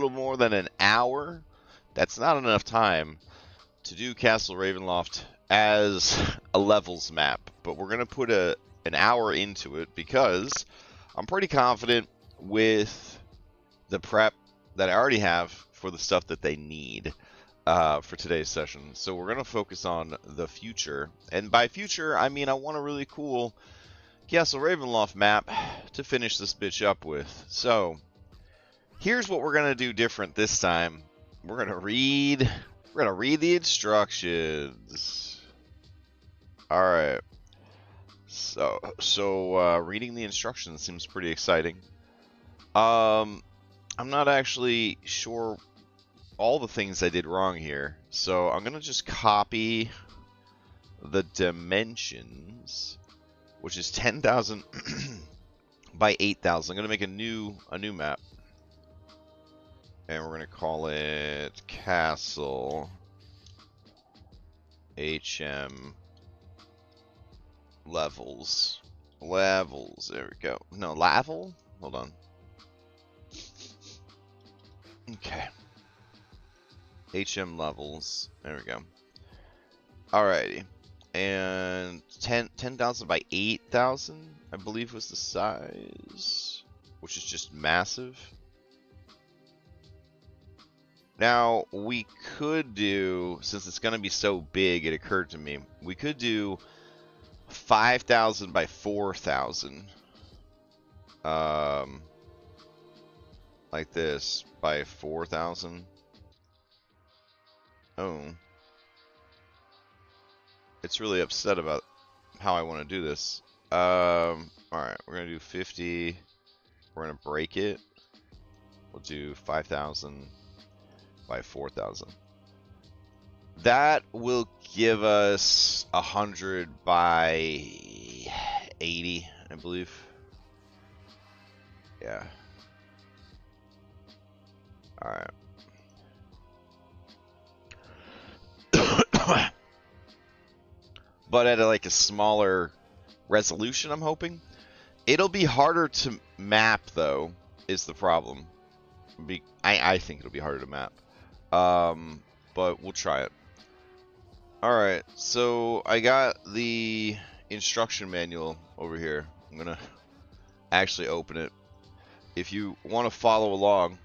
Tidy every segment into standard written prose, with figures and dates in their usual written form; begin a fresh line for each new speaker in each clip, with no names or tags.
little more than an hour. That's not enough time to do Castle Ravenloft as a levels map, but we're going to put an hour into it because I'm pretty confident with the prep that I already have for the stuff that they need for today's session. So we're going to focus on the future, and by future I mean I want a really cool Castle Ravenloft map to finish this bitch up with. So here's what we're going to do different this time. We're going to read the instructions. All right. So reading the instructions seems pretty exciting. I'm not actually sure all the things I did wrong here, so I'm gonna just copy the dimensions, which is 10,000 by 8,000. I'm gonna make a new map, and we're gonna call it Castle HM Levels. There we go. No, Level? Hold on. Okay. HM Levels. There we go. Alrighty. And 10,000 by 8,000, I believe, was the size, which is just massive. Now, we could do, since it's going to be so big, it occurred to me, we could do 5,000 by 4,000. Like this, by 4,000. Oh. It's really upset about how I want to do this. Alright, we're going to do 50. We're going to break it. We'll do 5,000 by 4,000. That will give us 100 by 80, I believe. Yeah. Alright. But at like a smaller resolution, I'm hoping. It'll be harder to map, though, is the problem. I think it'll be harder to map. But we'll try it. Alright, so I got the instruction manual over here. I'm gonna actually open it. If you want to follow along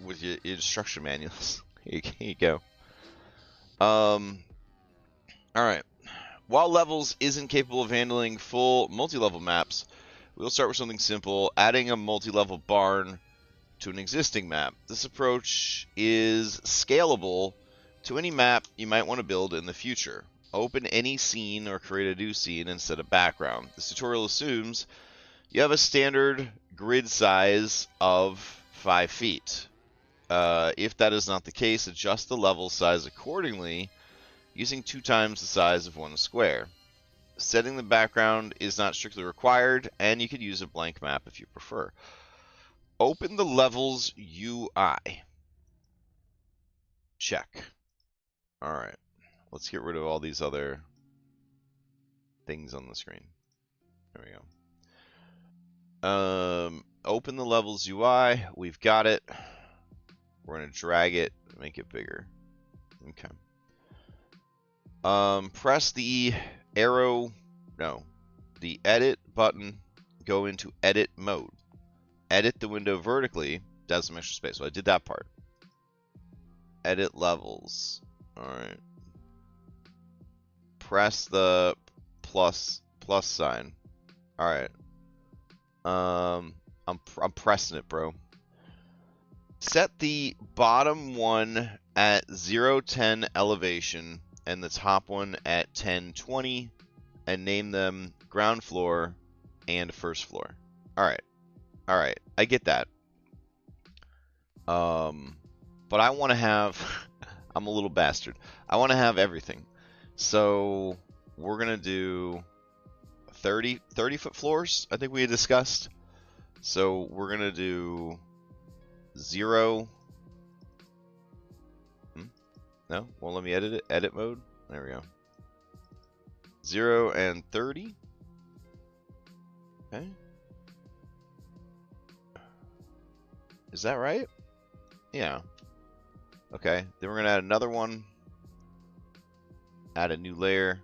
with your instruction manuals, here you go. Alright. While Levels isn't capable of handling full multi-level maps, we'll start with something simple, adding a multi-level barn to an existing map. This approach is scalable to any map you might want to build in the future. Open any scene or create a new scene and set a background. This tutorial assumes you have a standard grid size of 5 feet. If that is not the case, adjust the level size accordingly using 2 times the size of 1 square. Setting the background is not strictly required, and you could use a blank map if you prefer. Open the Levels UI. Check. Alright. Let's get rid of all these other things on the screen. There we go. Open the Levels UI. We've got it. We're going to drag it, make it bigger. Okay. Press the the edit button, go into edit mode. Edit the window vertically, that's some extra space. So I did that part. Edit levels. Alright. Press the plus sign. Alright. I'm pressing it, bro. Set the bottom one at 010 elevation and the top one at 1020, and name them ground floor and first floor. Alright. Alright, I get that. But I want to have... I'm a little bastard. I want to have everything. So, we're going to do 30-foot floors, I think we had discussed. So, we're going to do 0... No? Won't let me edit it? Edit mode? There we go. 0 and 30. Okay. Is that right? Yeah. Okay. Then we're going to add another one. Add a new layer.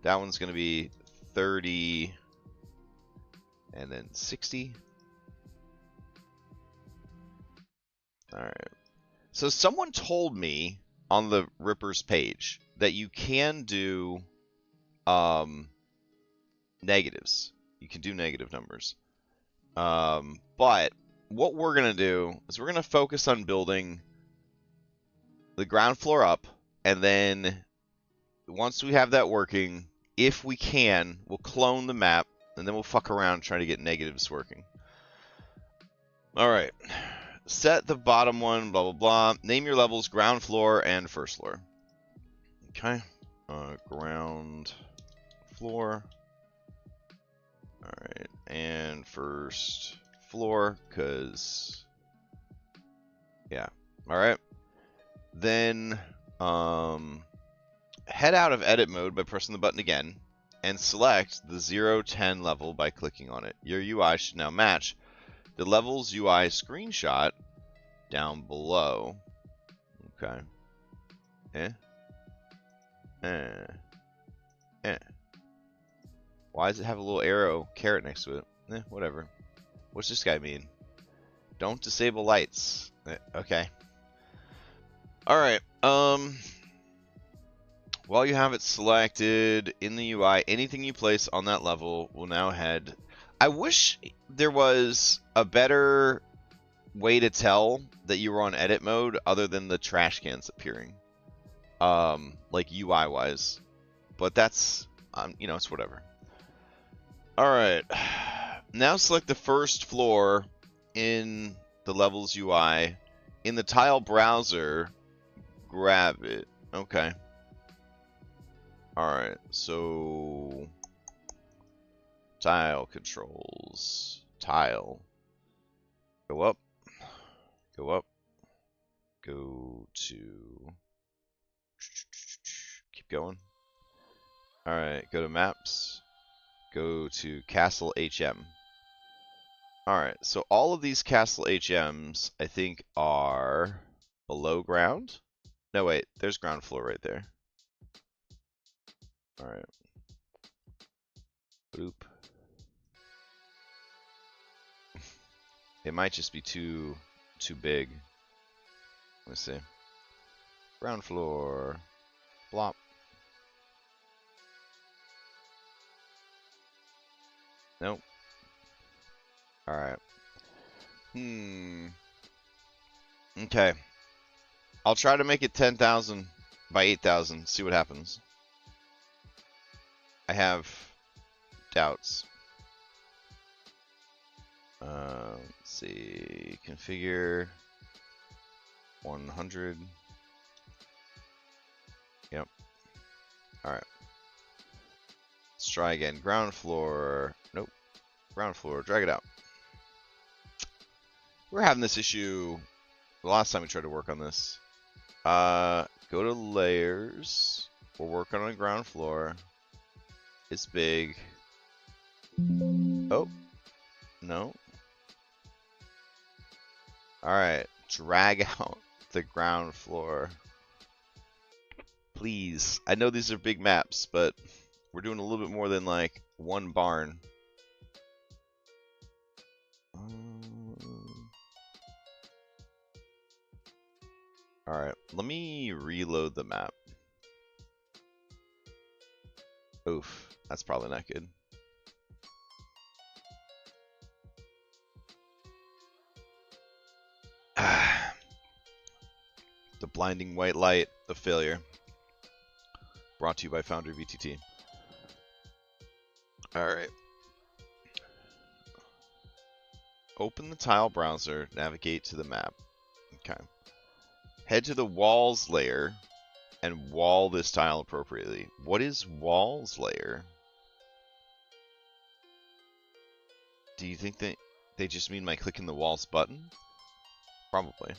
That one's going to be 30 and then 60. All right. So someone told me on the Rippers page that you can do negatives. You can do negative numbers. But what we're going to do is we're going to focus on building the ground floor up, and then once we have that working, if we can, we'll clone the map, and then we'll fuck around trying to get negatives working. All right. Set the bottom one, blah, blah, blah. Name your levels ground floor and first floor. Okay. Ground floor. All right. And first floor, because, yeah. All right. Then head out of edit mode by pressing the button again and select the 0-10 level by clicking on it. Your UI should now match the levels UI screenshot down below. Okay. Why does it have a little arrow carrot next to it? Whatever. What's this guy mean? Don't disable lights. Okay. Alright. While you have it selected in the UI, anything you place on that level will now head. I wish there was a better way to tell that you were on edit mode other than the trash cans appearing. Like UI wise. But that's, you know, it's whatever. Alright. Now select the first floor in the levels UI. In the tile browser, grab it. Okay. Alright, so tile controls. Tile. Go up. Go up. Go to. Keep going. Alright, go to maps. Go to Castle HM. Alright, so all of these Castle HMs, I think, are below ground. No, wait, there's ground floor right there. Alright. Boop. It might just be too big. Let's see. Ground floor. Blop. Nope. Alright. Okay. I'll try to make it 10,000 by 8,000. See what happens. I have doubts. Let's see. Configure 100. Yep. Alright. Let's try again. Ground floor. Nope. Ground floor. Drag it out. We're having this issue the last time we tried to work on this. Go to layers. We're working on ground floor. It's big. Oh. No. Alright. Drag out the ground floor. Please. I know these are big maps, but we're doing a little bit more than like one barn. Alright, let me reload the map. Oof, that's probably not good. The blinding white light of failure. Brought to you by Foundry VTT. Alright. Open the tile browser, navigate to the map. Okay. Head to the walls layer and wall this tile appropriately. What is walls layer? Do you think that they just mean by clicking the walls button? Probably.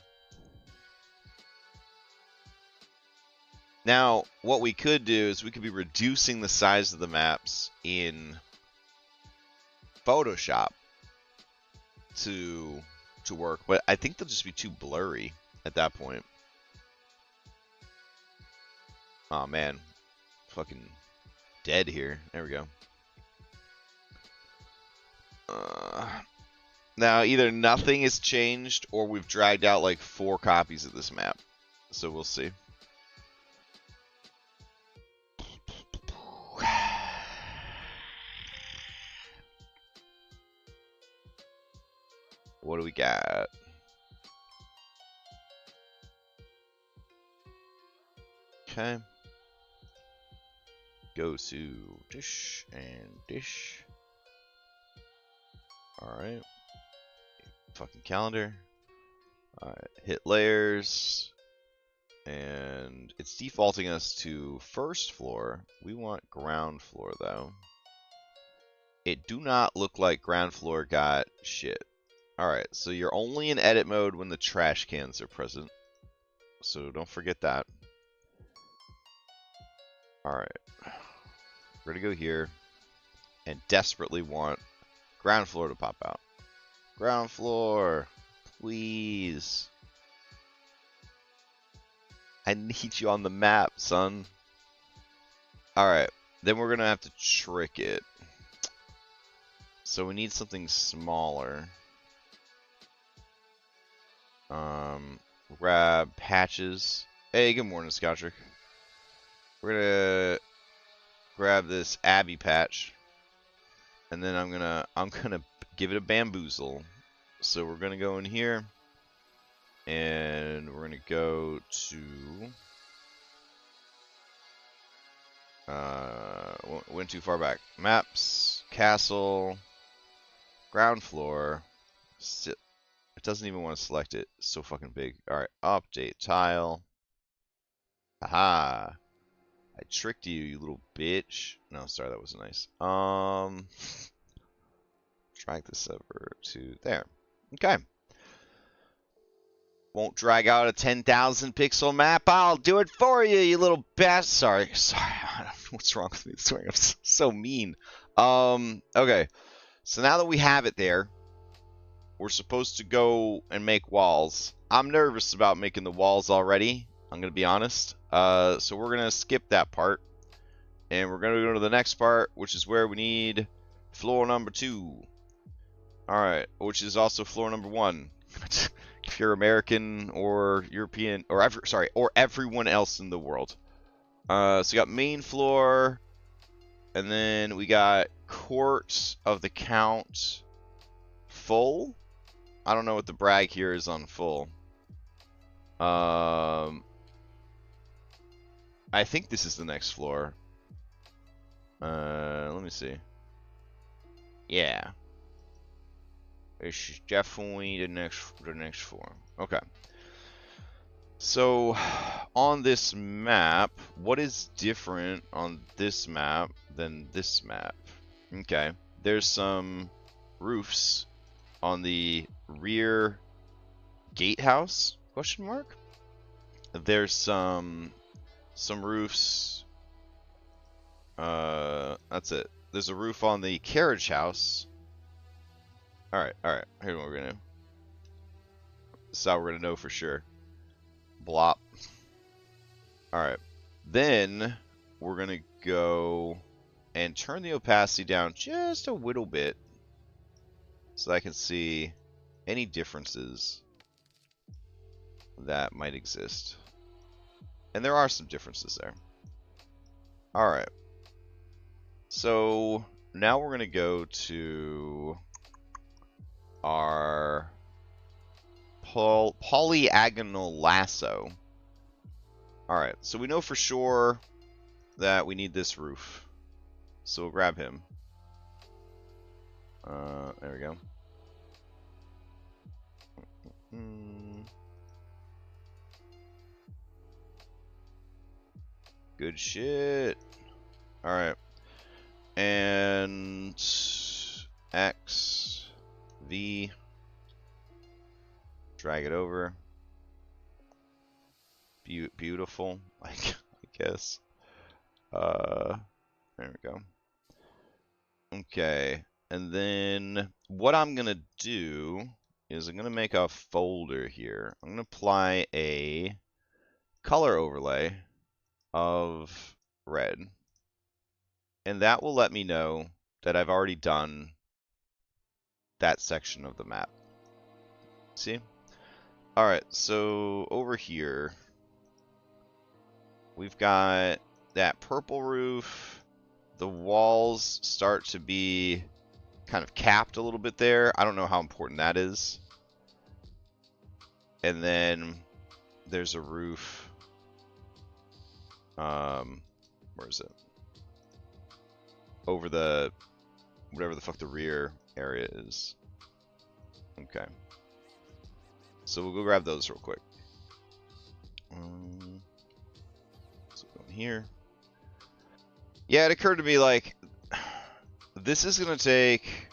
Now, what we could do is we could be reducing the size of the maps in Photoshop to work, but I think they'll just be too blurry. at that point. Oh man, fucking dead here. There we go. Now either nothing has changed or we've dragged out like 4 copies of this map. So we'll see. What do we got? Okay. Go to dish and dish. Alright. Fucking calendar. Alright. Hit layers. And it's defaulting us to first floor. We want ground floor though. It do not look like ground floor got shit. Alright, so you're only in edit mode when the trash cans are present. So don't forget that. Alright. We're gonna go here and desperately want ground floor to pop out. Ground floor, please. I need you on the map, son. Alright, then we're gonna have to trick it. So we need something smaller. Grab patches. Hey, good morning, Scottrick. We're gonna grab this Abbey patch, and then I'm gonna give it a bamboozle. So we're gonna go in here, and we're gonna go to went too far back. Maps, castle, ground floor. It doesn't even want to select it. It's so fucking big. Alright, update tile. Haha. I tricked you, you little bitch. No, sorry, that wasn't nice. Drag this over to there. Okay. Won't drag out a 10,000 pixel map. I'll do it for you, you little bastard. Sorry. I don't know what's wrong with me this morning. I'm so mean. Okay. So now that we have it there, we're supposed to go and make walls. I'm nervous about making the walls already. I'm going to be honest. So we're going to skip that part. And we're going to go to the next part, which is where we need floor number 2. Alright, which is also floor number 1. If you're American or European, or everyone else in the world. So we got main floor. And then we got court of the count full. I don't know what the brag here is on full. I think this is the next floor. Let me see. Yeah. It's definitely the next floor. Okay. So on this map, what is different on this map than this map? Okay. There's some roofs on the rear gatehouse, question mark. There's some roofs. That's it. There's a roof on the carriage house. Alright. Here's what we're gonna do. This is how we're gonna know for sure. Blop. Alright. Then we're gonna go and turn the opacity down just a little bit so I can see any differences that might exist. And there are some differences there. Alright. So now we're going to go to our polyagonal lasso. Alright, so we know for sure that we need this roof. So we'll grab him. There we go. Good shit. Alright. And X, V, drag it over. Beautiful, I guess. There we go. Okay, and then what I'm gonna do is I'm going to make a folder here. I'm going to apply a color overlay of red. And that will let me know that I've already done that section of the map. See? Alright, so over here, we've got that purple roof. The walls start to be kind of capped a little bit there. I don't know how important that is. And then there's a roof. Where is it? Over the, whatever the fuck the rear area is. Okay. So we'll go grab those real quick. So go in here. Yeah, it occurred to me, like, this is going to take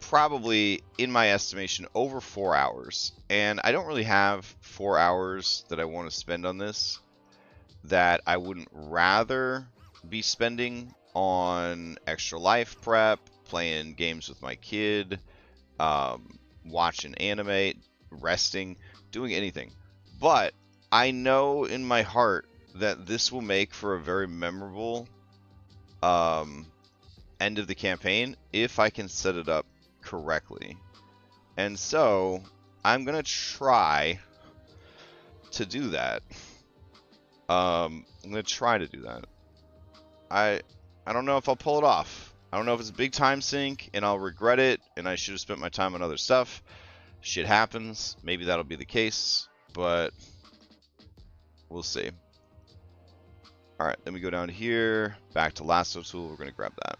probably, in my estimation, over 4 hours. And I don't really have 4 hours that I want to spend on this that I wouldn't rather be spending on extra life prep, playing games with my kid, watching anime, resting, doing anything. But I know in my heart that this will make for a very memorable end of the campaign if I can set it up correctly. And so I'm gonna try to do that. I'm gonna try to do that. I don't know if I'll pull it off. I don't know if it's a big time sink and I'll regret it and I should have spent my time on other stuff. Shit happens. Maybe that'll be the case, but we'll see. Alright, then we go down here, back to lasso tool. We're going to grab that.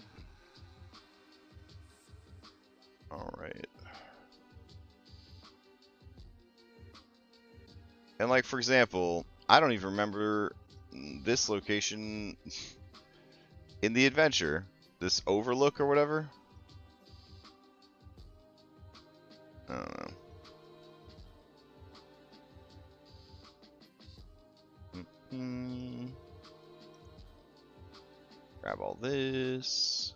Alright. And like, for example, I don't even remember this location in the adventure. This overlook or whatever. I don't know. Grab all this.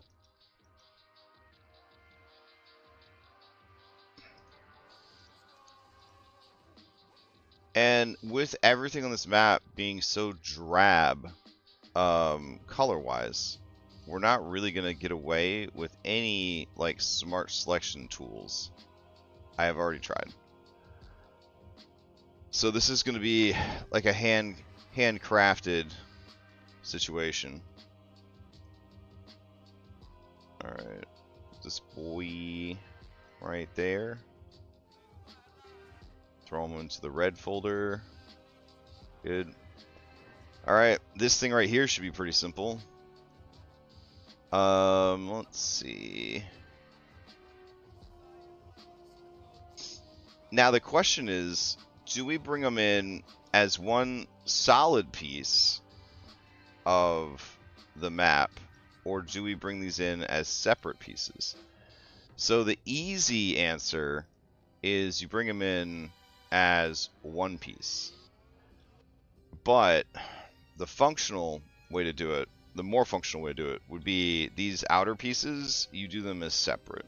And with everything on this map being so drab, color-wise, we're not really going to get away with any, like, smart selection tools. I have already tried. So this is going to be like a handcrafted situation. Alright. This boy right there. Throw him into the red folder. Good. Alright, this thing right here should be pretty simple. Let's see. Now the question is, do we bring them in as one solid piece of the map, or do we bring these in as separate pieces? So the easy answer is you bring them in as one piece. But the functional way to do it, the more functional way to do it, would be these outer pieces, you do them as separate.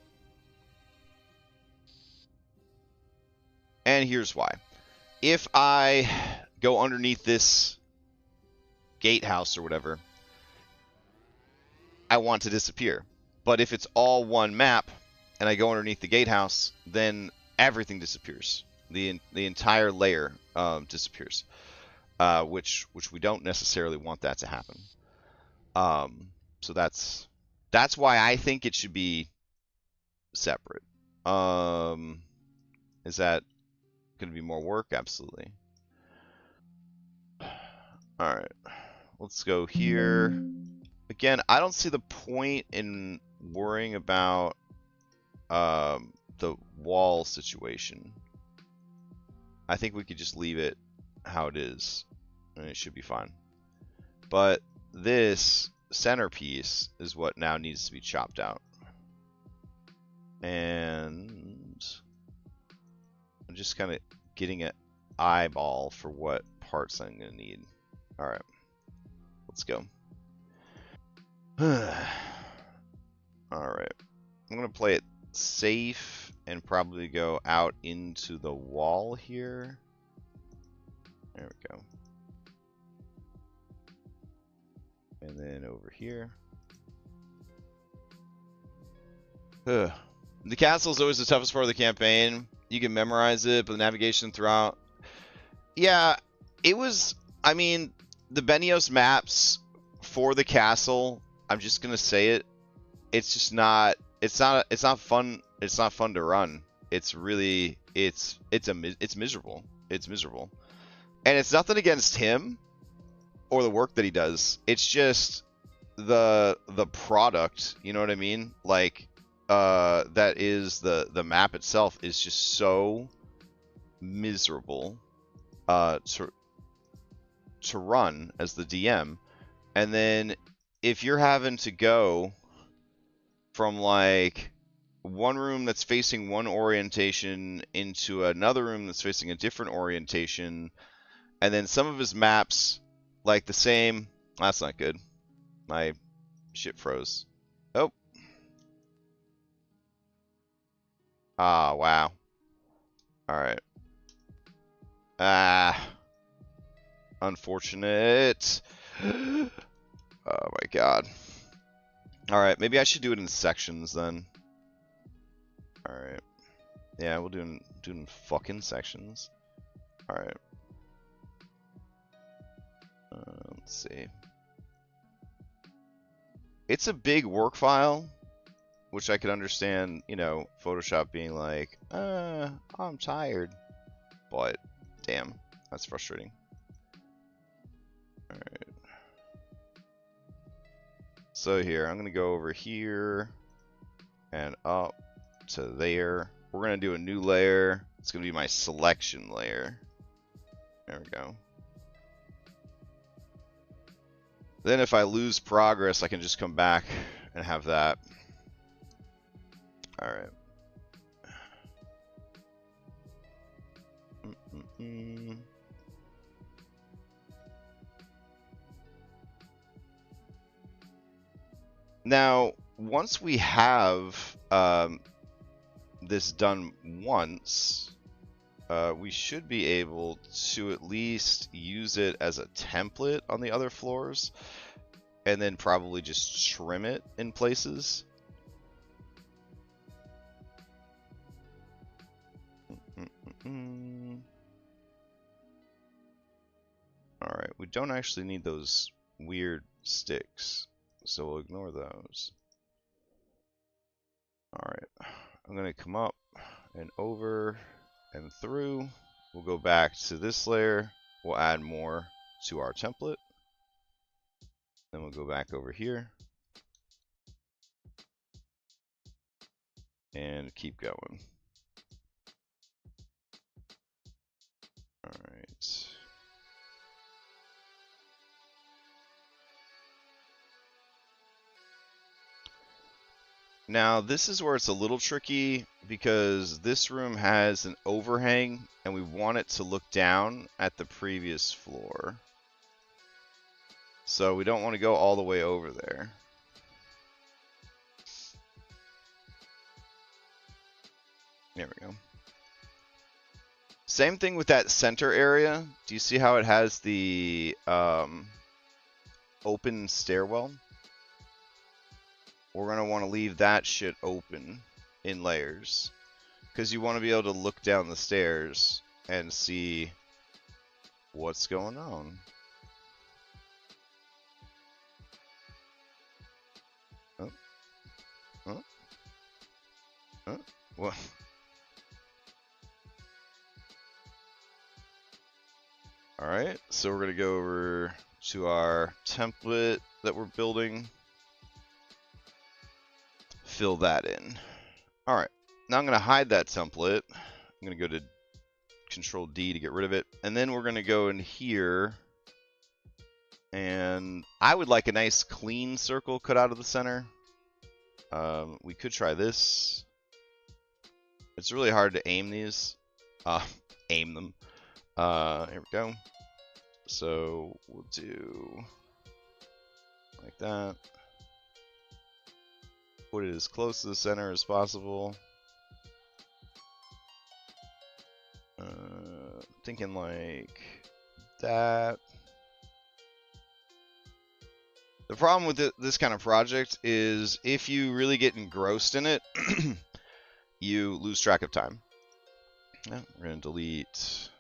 And here's why. If I go underneath this gatehouse or whatever, I want to disappear. But if it's all one map and I go underneath the gatehouse, then everything disappears. The entire layer disappears, which we don't necessarily want that to happen. So that's why I think it should be separate. Is that going to be more work? Absolutely. All right, let's go here. Again, I don't see the point in worrying about the wall situation. I think we could just leave it how it is, and it should be fine. But this centerpiece is what now needs to be chopped out. And I'm just kind of getting an eyeball for what parts I'm going to need. All right, let's go. All right, I'm going to play it safe and probably go out into the wall here. There we go. And then over here. Ugh. The castle is always the toughest part of the campaign. You can memorize it, but the navigation throughout... Yeah, it was... I mean, the Benios maps for the castle, I'm just gonna say it, it's just not... It's not fun. It's not fun to run. It's really... It's miserable. It's miserable. And it's nothing against him or the work that he does. It's just the product, you know what I mean? Like... that is the map itself is just so miserable to run as the DM. And then if you're having to go from like one room that's facing one orientation into another room that's facing a different orientation, and then some of his maps like the same, that's not good. My shit froze. Oh. Ah, wow. Alright. Ah. Unfortunate. Oh my god. Alright, maybe I should do it in sections then. Alright. Yeah, we'll do it in fucking sections. Alright. Let's see. It's a big work file. Which I could understand, you know, Photoshop being like, I'm tired. But, damn, that's frustrating. Alright. So here, I'm going to go over here and up to there. We're going to do a new layer. It's going to be my selection layer. There we go. Then if I lose progress, I can just come back and have that. All right. Now, once we have this done once, we should be able to at least use it as a template on the other floors, and then probably just trim it in places. Alright, we don't actually need those weird sticks, so we'll ignore those. Alright, I'm going to come up and over and through. We'll go back to this layer. We'll add more to our template. Then we'll go back over here. And keep going. Alright. Now, this is where it's a little tricky because this room has an overhang and we want it to look down at the previous floor. So we don't want to go all the way over there. There we go. Same thing with that center area. Do you see how it has the open stairwell? We're going to want to leave that shit open in layers. Because you want to be able to look down the stairs and see what's going on. Oh. Oh. Oh. What? Alright, so we're going to go over to our template that we're building. Fill that in. Alright, now I'm going to hide that template. I'm going to go to Control D to get rid of it. And then we're going to go in here. And I would like a nice clean circle cut out of the center. We could try this. It's really hard to aim these. Aim them. Here we go. So we'll do like that. Put it as close to the center as possible. Thinking like that. The problem with this kind of project is if you really get engrossed in it, you lose track of time. Yeah, we're going to delete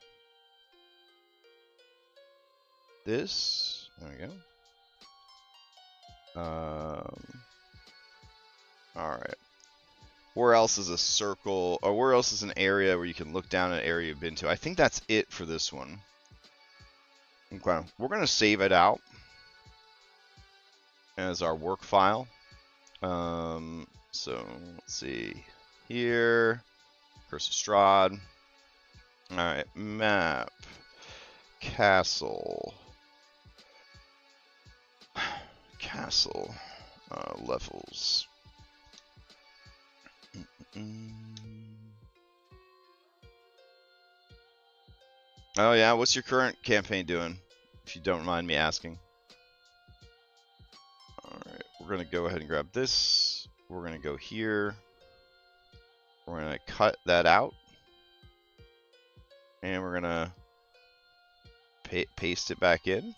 this. There we go. Alright. Where else is a circle, or where else is an area where you can look down at an area you've been to? I think that's it for this one. Okay, we're going to save it out as our work file. So let's see here, Curse of Strahd. Alright, map, castle, levels. Oh yeah, what's your current campaign doing, if you don't mind me asking? Alright, we're going to go ahead and grab this. We're going to go here. We're going to cut that out. And we're going to paste it back in.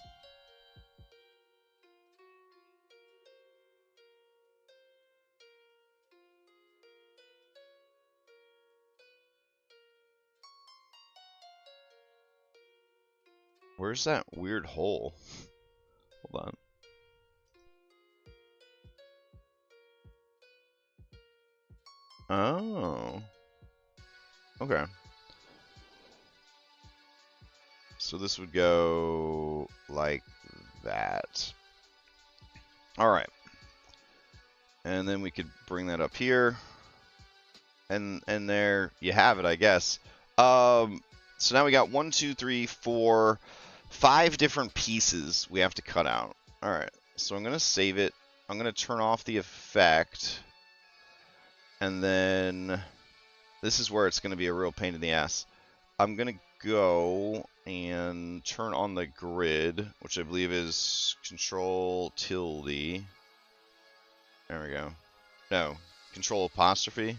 Where's that weird hole? Hold on. Oh. Okay. So this would go like that. Alright. And then we could bring that up here. And there you have it, I guess. So now we got 1, 2, 3, 4, 5 different pieces we have to cut out. Alright. So I'm going to save it. I'm going to turn off the effect. And then this is where it's going to be a real pain in the ass. I'm going to go and turn on the grid, which I believe is Control tilde. There we go. No, Control apostrophe.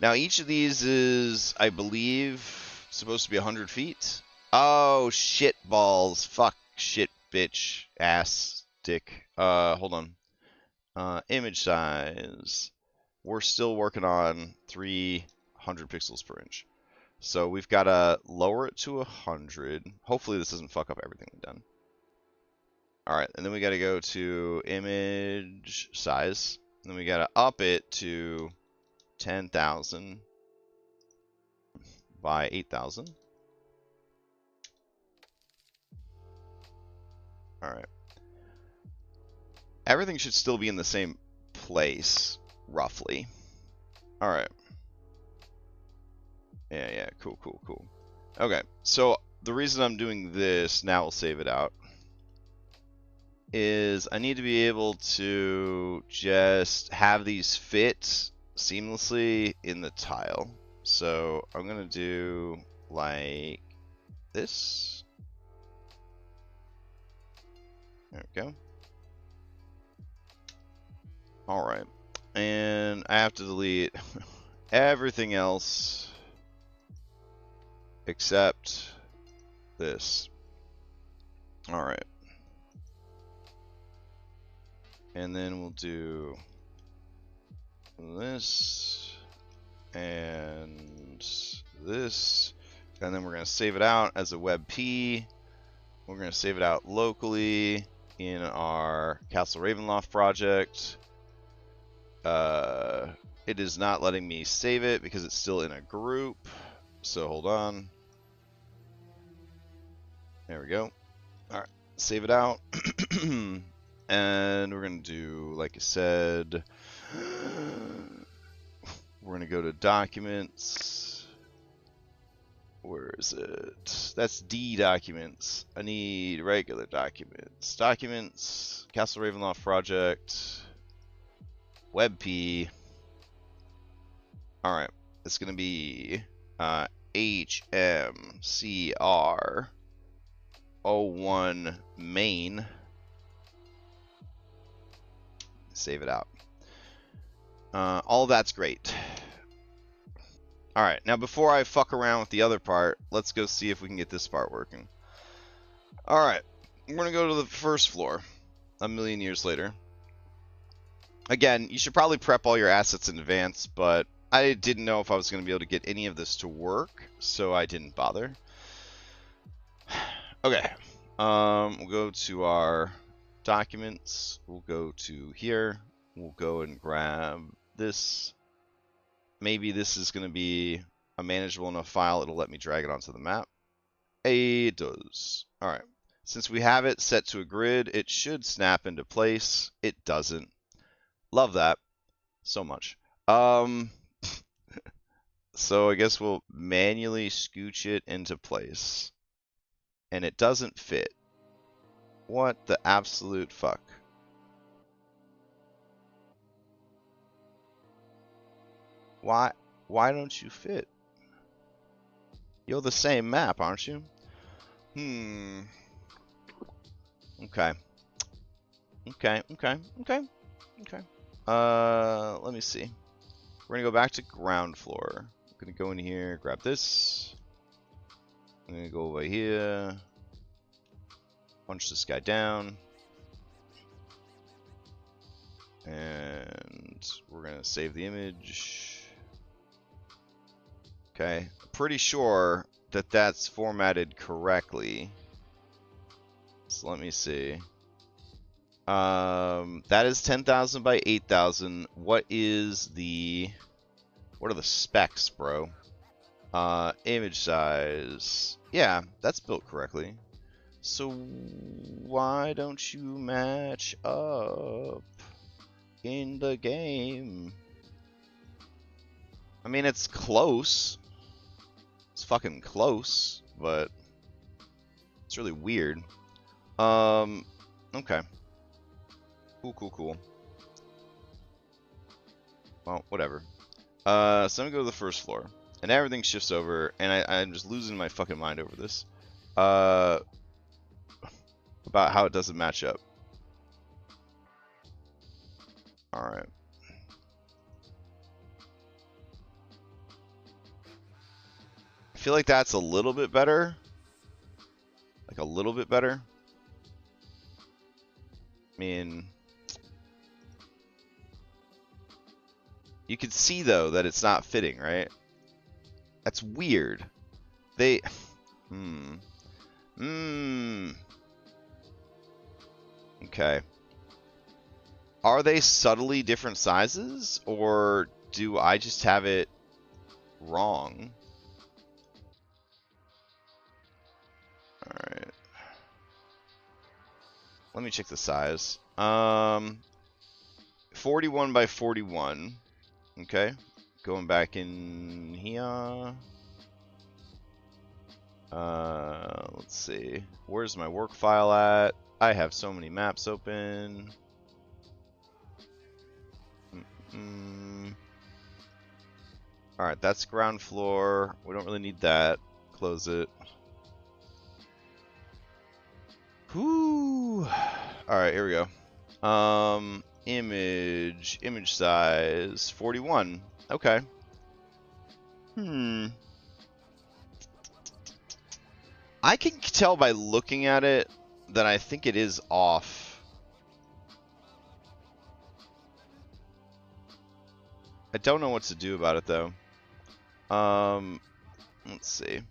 Now each of these is, I believe, supposed to be 100 feet. Oh, shit balls. Fuck, shit, bitch, ass, dick. Hold on. Image size. We're still working on 300 pixels per inch. So we've got to lower it to 100. Hopefully this doesn't fuck up everything we've done. Alright, and then we got to go to image size. And then we got to up it to 10,000 by 8,000. Alright. Everything should still be in the same place, roughly. Alright. Yeah, cool. Okay, so the reason I'm doing this, now we'll save it out, is I need to be able to just have these fit seamlessly in the tile. So I'm going to do like this. There we go. Alright, and I have to delete everything else except this. Alright. And then we'll do this and this. And then we're going to save it out as a WebP. We're going to save it out locally in our Castle Ravenloft project. It is not letting me save it because it's still in a group. So hold on. There we go. Alright, save it out. And we're going to do, like I said, we're going to go to Documents. Where is it? That's D Documents. I need regular documents. Documents, Castle Ravenloft Project, WebP. Alright, it's going to be HMCR01 main. Save it out. All that's great. Alright, now before I fuck around with the other part, let's go see if we can get this part working. Alright, we're gonna go to the first floor, a million years later. Again, you should probably prep all your assets in advance, but I didn't know if I was going to be able to get any of this to work, so I didn't bother. Okay, we'll go to our documents, we'll go to here, we'll go and grab this. Maybe this is going to be a manageable enough file, it'll let me drag it onto the map. It does. Alright, since we have it set to a grid, it should snap into place. It doesn't. Love that so much. So I guess we'll manually scooch it into place. And it doesn't fit. What the absolute fuck? Why don't you fit? You're the same map, aren't you? Okay. Okay. Let me see. We're gonna go back to ground floor. I'm gonna go in here, grab this. I'm gonna go over here. Punch this guy down. And we're gonna save the image. Okay. Pretty sure that that's formatted correctly. So let me see. That is 10,000 by 8,000. What are the specs, bro? Image size. Yeah, that's built correctly. So why don't you match up in the game? I mean, it's close. It's fucking close, but it's really weird. Okay. Cool. Well, whatever. So I'm gonna go to the first floor. And everything shifts over, and I'm just losing my fucking mind over this. About how it doesn't match up. Alright. I feel like that's a little bit better. Like a little bit better. I mean... You can see, though, that it's not fitting, right? That's weird. They... Okay. Are they subtly different sizes? Or do I just have it wrong? Alright. Let me check the size. 41 by 41. Okay. Going back in here. Let's see. Where's my work file at? I have so many maps open. Alright, that's ground floor. We don't really need that. Close it. Whoo! Alright, here we go. Image size 41. Okay. I can tell by looking at it that I think it is off. I don't know what to do about it though. Let's see.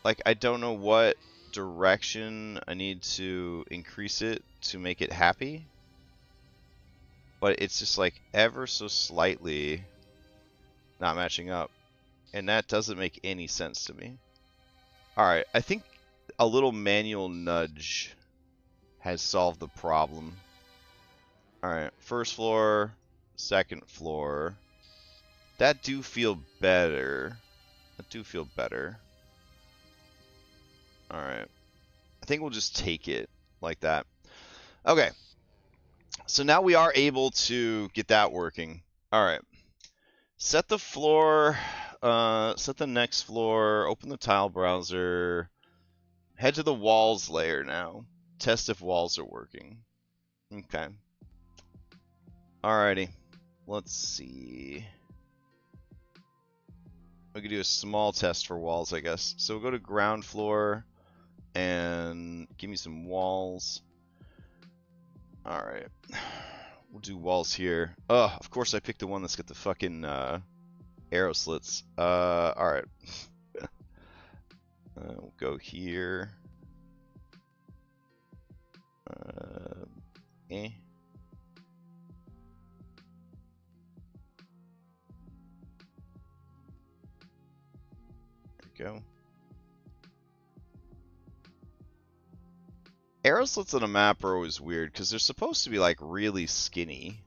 Like, I don't know what direction I need to increase it to make it happy. But it's just like ever so slightly not matching up. And that doesn't make any sense to me. Alright, I think a little manual nudge has solved the problem. Alright, first floor, second floor. That do feel better. Alright. I think we'll just take it like that. Okay. So now we are able to get that working. Alright. Set the floor, set the next floor, open the tile browser, head to the walls layer now. Test if walls are working. Okay. Alrighty. Let's see. We could do a small test for walls, I guess. So we'll go to ground floor and give me some walls. Alright. We'll do walls here. Oh, of course I picked the one that's got the fucking arrow slits. Alright. We'll go here. Eh. There we go. Arrow slits on a map are always weird because they're supposed to be like really skinny.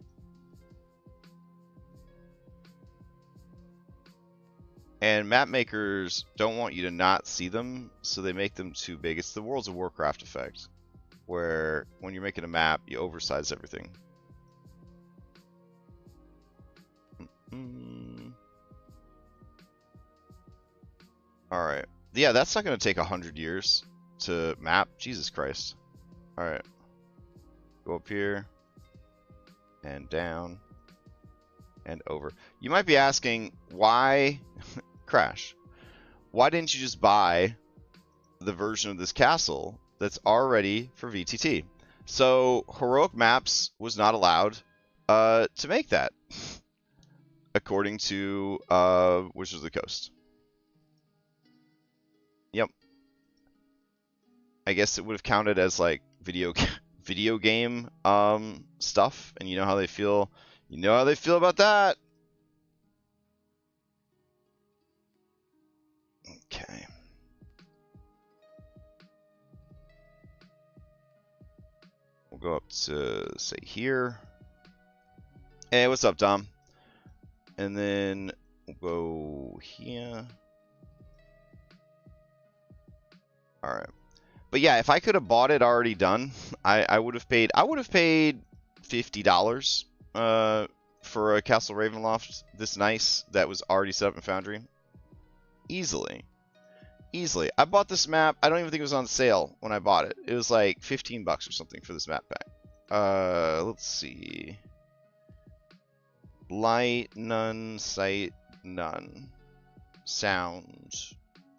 And map makers don't want you to not see them, so they make them too big. It's the World of Warcraft effect, where when you're making a map, you oversize everything. Alright. Yeah, that's not going to take 100 years to map. Jesus Christ. Alright. Go up here. And down. And over. You might be asking, why... Crash. Why didn't you just buy the version of this castle that's already for VTT? So, Heroic Maps was not allowed to make that. According to Wizards of the Coast. Yep. I guess it would have counted as like video game stuff, and you know how they feel. You know how they feel about that. Okay. We'll go up to say here. Hey, what's up, Dom? And then we'll go here. All right. But yeah, if I could have bought it already done, I would have paid. I would have paid $50 for a Castle Ravenloft this nice that was already set up in Foundry. Easily. Easily. I bought this map. I don't even think it was on sale when I bought it. It was like $15 or something for this map pack. Let's see. Light, none, sight, none. Sound,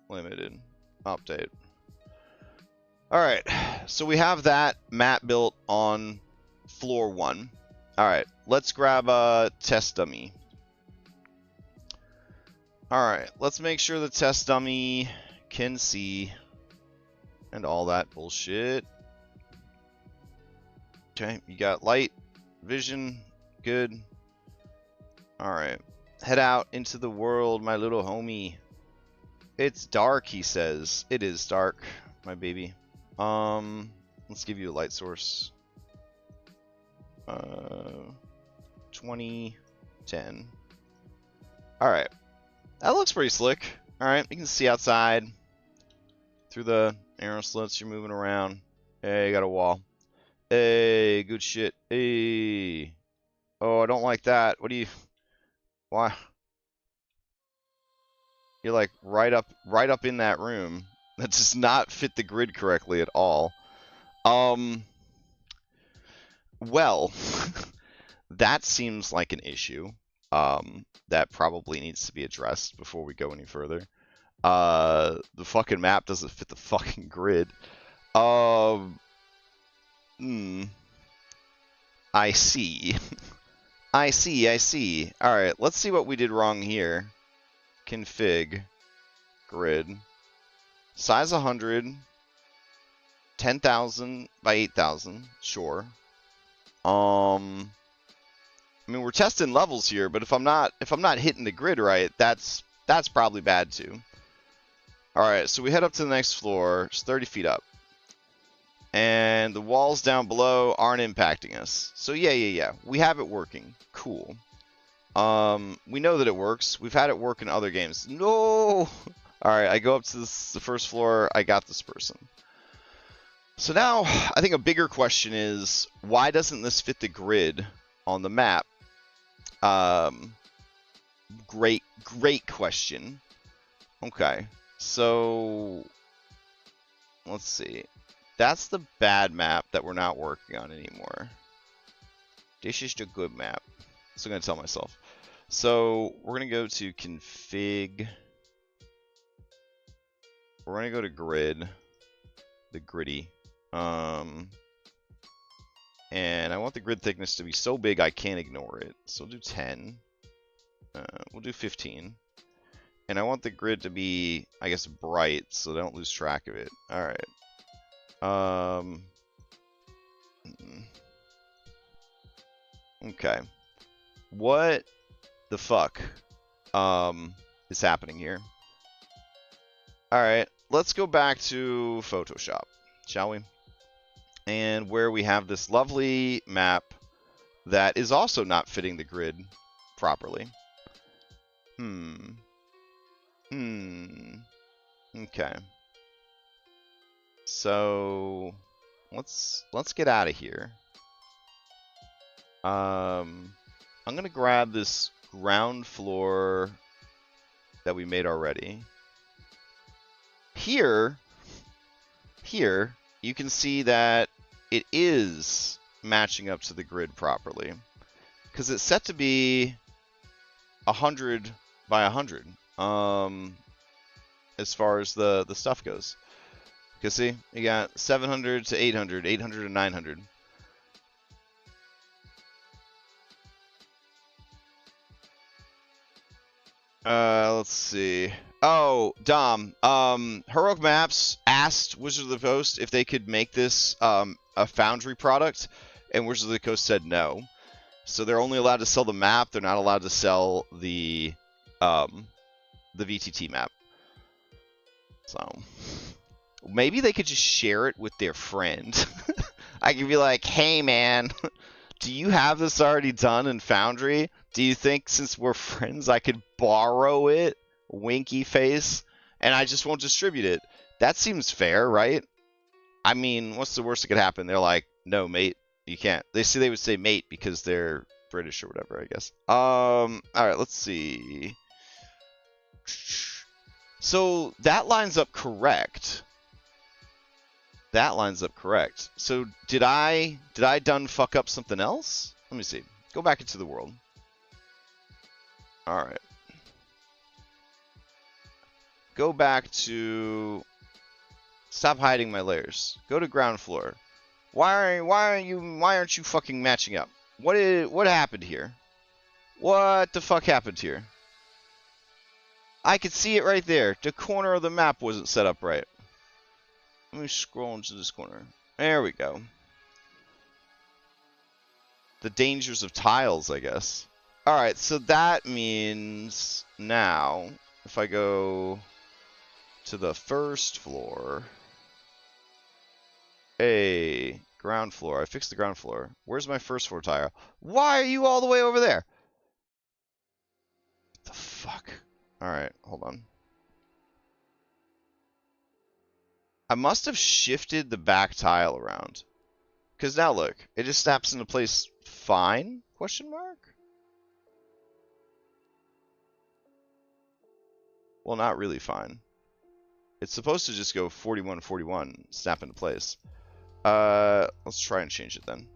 limited. Update. Alright, so we have that map built on floor 1. Alright, let's grab a test dummy. Alright, let's make sure the test dummy can see and all that bullshit. Okay, you got light, vision, good. Alright, head out into the world, my little homie. It's dark, he says. It is dark, my baby. Let's give you a light source. 20, 10. Alright. That looks pretty slick. Alright, you can see outside. Through the arrow slits, you're moving around. Hey, you got a wall. Hey, good shit. Hey. Oh, I don't like that. What do you... Why? You're like right up in that room. That does not fit the grid correctly at all. Well, that seems like an issue that probably needs to be addressed before we go any further. The fucking map doesn't fit the fucking grid. I see. I see. Alright, let's see what we did wrong here. Config. Grid. Size 100, 10,000 by 8,000, sure. I mean, we're testing levels here, but if I'm not hitting the grid right, that's probably bad too. All right, so we head up to the next floor. It's 30 feet up, and the walls down below aren't impacting us. So yeah, we have it working. Cool. We know that it works. We've had it work in other games. No. Alright, I go up to the first floor, I got this person. So now, I think a bigger question is, why doesn't this fit the grid on the map? Great question. Okay, so, let's see. That's the bad map that we're not working on anymore. This is the good map. So I'm going to tell myself. So we're going to go to config. We're going to go to grid. The gritty. And I want the grid thickness to be so big I can't ignore it. So we'll do 10. We'll do 15. And I want the grid to be, I guess, bright so I don't lose track of it. Alright. Okay. What the fuck is happening here? Alright, let's go back to Photoshop, shall we? And where we have this lovely map that is also not fitting the grid properly. Okay. So let's get out of here. I'm gonna grab this ground floor that we made already. Here you can see that it is matching up to the grid properly, because it's set to be 100 by 100 as far as the stuff goes. You can see you got 700 to 800, 800 to 900. Let's see. Oh, Dom. Heroic Maps asked Wizard of the Coast if they could make this a Foundry product, and Wizard of the Coast said no. So they're only allowed to sell the map. They're not allowed to sell the VTT map. So maybe they could just share it with their friend. I could be like, hey man, do you have this already done in Foundry? Do you think since we're friends I could borrow it? Winky face. And I just won't distribute it. That seems fair, right? I mean, what's the worst that could happen? They're like, no, mate, you can't. They would say mate because they're British or whatever, I guess. Alright, let's see. So that lines up correct. That lines up correct. So did I done fuck up something else? Let me see. Go back into the world. Alright. Go back to... Stop hiding my layers. Go to ground floor. Why aren't you fucking matching up? What happened here? What the fuck happened here? I could see it right there. The corner of the map wasn't set up right. Let me scroll into this corner. There we go. The dangers of tiles, I guess. Alright, so that means now, if I go to the first floor, hey, ground floor. I fixed the ground floor. Where's my first floor tile? Why are you all the way over there? What the fuck? Alright, hold on. I must have shifted the back tile around. Because now look, it just snaps into place fine? Question mark? Well, not really fine. It's supposed to just go 41, 41, snap into place. Let's try and change it then.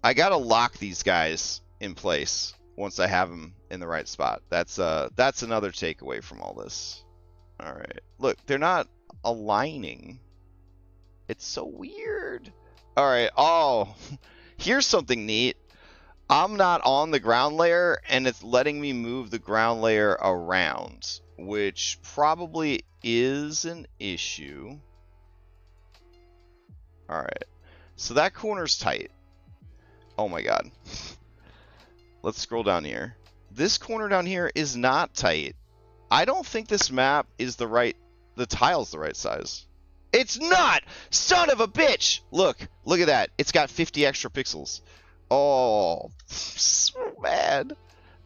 I gotta lock these guys in place once I have them in the right spot. That's another takeaway from all this. All right, look, they're not aligning. It's so weird. All right, oh, here's something neat. I'm not on the ground layer, and it's letting me move the ground layer around, which probably is an issue. All right, so that corner's tight. Oh my god. Let's scroll down here. This corner down here is not tight. I don't think this map is the tile's the right size. It's not! Son of a bitch! Look at that. It's got 50 extra pixels. Oh, so bad.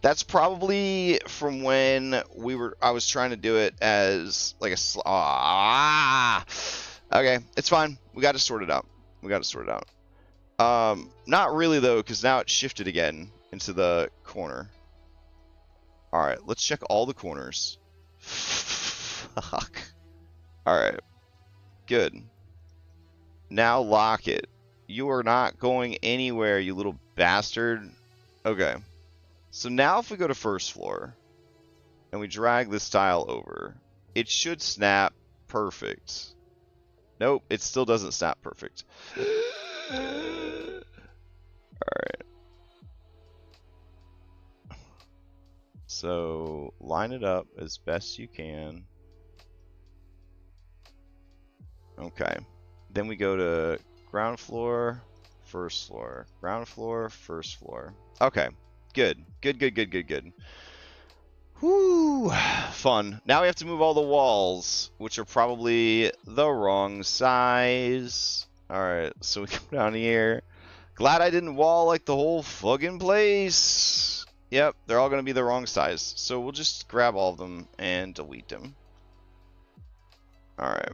That's probably from when I was trying to do it as like a okay, it's fine. We got to sort it out. Not really though, because now it's shifted again into the corner. All right, let's check all the corners. Fuck. All right, good. Now lock it. You are not going anywhere, you little bastard. Okay. So now if we go to first floor and we drag this tile over, it should snap perfect. Nope, it still doesn't snap perfect. Alright. So line it up as best you can. Okay. Then we go to ground floor, first floor, ground floor, first floor. Okay. Good. Good, good, good, good, good. Whew. Fun. Now we have to move all the walls, which are probably the wrong size. Alright, so we come down here. Glad I didn't wall like the whole fucking place. Yep, they're all going to be the wrong size. So we'll just grab all of them and delete them. Alright.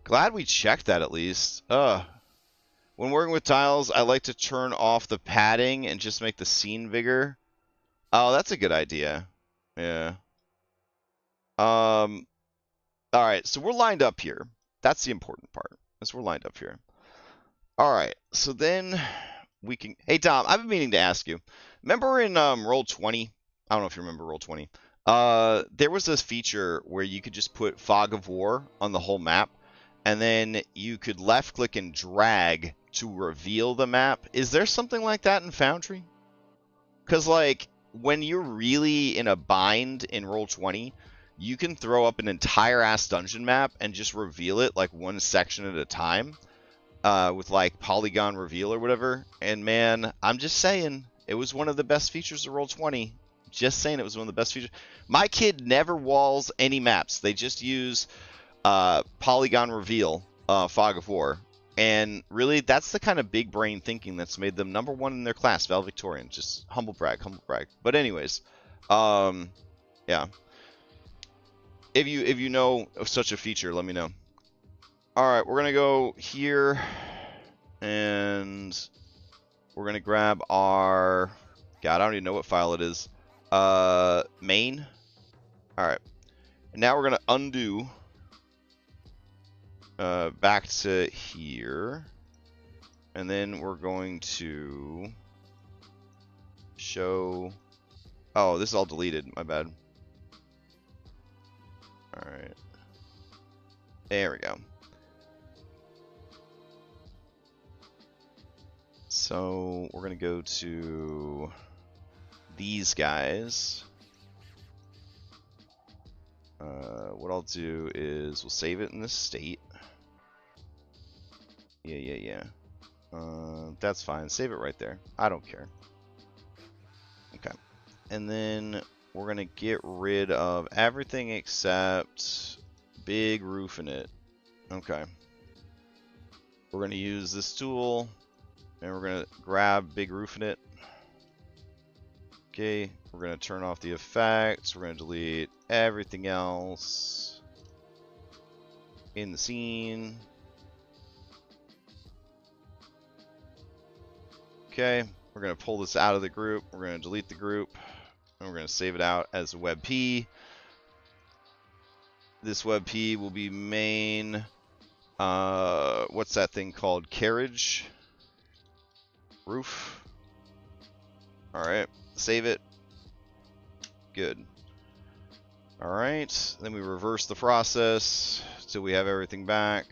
Glad we checked that at least. When working with tiles, I like to turn off the padding and just make the scene bigger. Oh, that's a good idea. Yeah. Alright, so we're lined up here. That's the important part. Is we're lined up here. Alright, so then we can... Hey, Tom, I've been meaning to ask you. Remember in Roll20? I don't know if you remember Roll20. There was this feature where you could just put Fog of War on the whole map, and then you could left-click and drag to reveal the map. Is there something like that in Foundry? Because, like, when you're really in a bind in Roll20, you can throw up an entire-ass dungeon map and just reveal it, like, one section at a time, with, like, polygon reveal or whatever. And, man, I'm just saying, it was one of the best features of Roll20. Just saying it was one of the best features. My kid never walls any maps. They just use polygon reveal, Fog of War. And really, that's the kind of big brain thinking that's made them #1 in their class, valedictorian. Just humble brag, humble brag. But anyways, yeah. If you know of such a feature, let me know. All right, we're gonna go here, and we're gonna grab our. God, I don't even know what file it is. Main. All right, and now we're gonna undo. Back to here, and then we're going to show. Oh, this is all deleted. My bad. All right, there we go. So we're gonna go to these guys. What I'll do is we'll save it in this state. Yeah. That's fine. Save it right there. I don't care. Okay. And then we're going to get rid of everything except big roof in it. Okay. We're going to use this tool, and we're going to grab big roof in it. Okay. We're going to turn off the effects. We're going to delete everything else in the scene. Okay, we're going to pull this out of the group. We're going to delete the group, and we're going to save it out as a WebP. This WebP will be main, what's that thing called? Carriage? Roof? Alright, save it. Good. Alright, then we reverse the process till we have everything back.